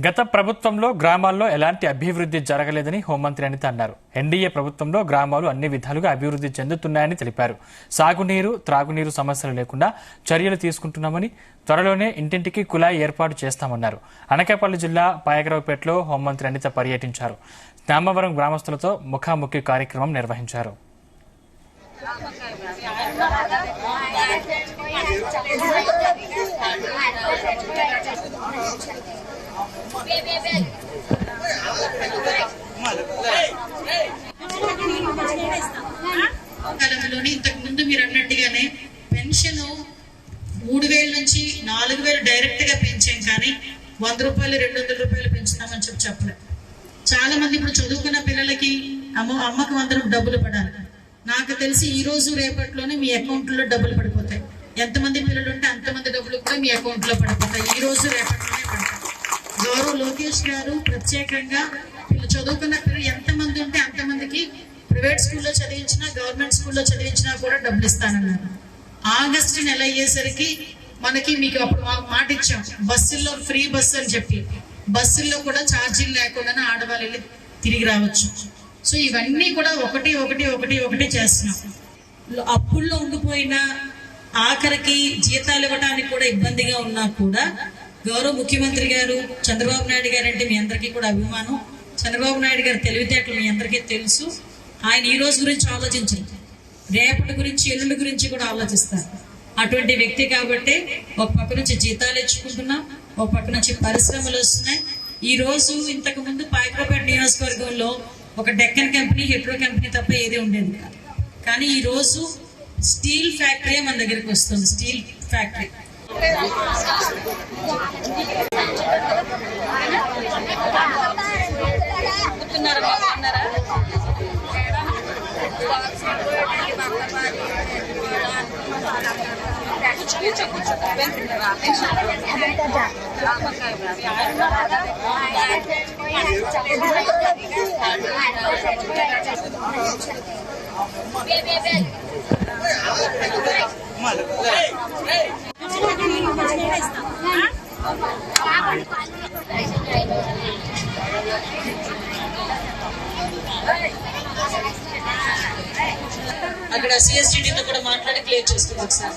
గత ప్రభుత్వంలో గ్రామాల్లో ఎలాంటి అభివృద్ధి జరగలేదని హోంమంత్రి అనిత అన్నారు. ఎన్డీఏ ప్రభుత్వంలో గ్రామాలు అన్ని విధాలుగా అభివృద్ధి చెందుతున్నాయని తెలిపారు. సాగునీరు, త్రాగునీరు సమస్యలు లేకుండా చర్యలు తీసుకుంటున్నామని, త్వరలోనే ఇంటింటికి కుళాయి ఏర్పాటు చేస్తామన్నారు. అనకాపల్లి జిల్లా పాయకరావుపేటలో హోంమంత్రి అనిత పర్యటించారు. నామవరం గ్రామస్తులతో ముఖాముఖి కార్యక్రమం నిర్వహించారు. కాలంలోని ఇంతకు ముందు మీరు అన్నట్టుగానే పెన్షన్ 3,000 నుంచి 4,000 డైరెక్ట్ గా పెంచాం, కానీ 100 రూపాయలు 200 రూపాయలు పెంచున్నామని చెప్పలేదు. చాలా మంది ఇప్పుడు చదువుకున్న పిల్లలకి అమ్మకు 100 డబ్బులు పడాలి. నాకు తెలిసి ఈ రోజు రేపట్లోనే మీ అకౌంట్ లో డబ్బులు పడిపోతాయి. ఎంతమంది పిల్లలు ఉంటే అంతమంది డబ్బులు కూడా మీ అకౌంట్ లో పడిపోతాయి. ఈ రోజు రేపట్లోనే పడతాయి. గౌరవ్ లోకేష్ గారు ప్రత్యేకంగా చదువుకున్న పిల్లలు ఎంతమంది ఉంటే అంతమందికి ప్రైవేట్ స్కూల్లో చదివించినా, గవర్నమెంట్ స్కూల్లో చదివించినా కూడా డబ్బులు ఇస్తానన్నారు. ఆగస్టు నెల అయ్యేసరికి మీకు అప్పుడు మాట ఇచ్చాం, బస్సుల్లో ఫ్రీ బస్సు అని చెప్పి, బస్సుల్లో కూడా ఛార్జీలు లేకుండా ఆడవాళ్ళు వెళ్ళి తిరిగి రావచ్చు. సో ఇవన్నీ కూడా ఒకటి ఒకటి ఒకటి ఒకటి చేస్తున్నాం. అప్పుల్లో ఉండిపోయిన ఆఖరికి జీతాలు ఇవ్వడానికి కూడా ఇబ్బందిగా ఉన్నా కూడా గౌరవ ముఖ్యమంత్రి గారు చంద్రబాబు నాయుడు గారు అంటే మీ అందరికీ కూడా అభిమానం. చంద్రబాబు నాయుడు గారి తెలివితేటలు మీ అందరికీ తెలుసు. ఆయన ఈ రోజు గురించి ఆలోచించరు, రేపటి గురించి, ఎల్లుండి గురించి కూడా ఆలోచిస్తారు. అటువంటి వ్యక్తి కాబట్టి ఒక పక్క నుంచి జీతాలు ఇచ్చుకుంటున్నాం, ఒక పక్క నుంచి పరిశ్రమలు వస్తున్నాయి. ఈ రోజు ఇంతకు ముందు పాయకరావుపేట నియోజకవర్గంలో ఒక డెక్కన్ కంపెనీ, హెట్రో కంపెనీ తప్ప ఏది ఉండేది కాదు. కానీ ఈ రోజు స్టీల్ ఫ్యాక్టరీ మన దగ్గరికి వస్తుంది. స్టీల్ ఫ్యాక్టరీ అక్కడ సిఎస్టీడీతో కూడా మాట్లాడి క్లియర్ చేసుకున్నాం సార్.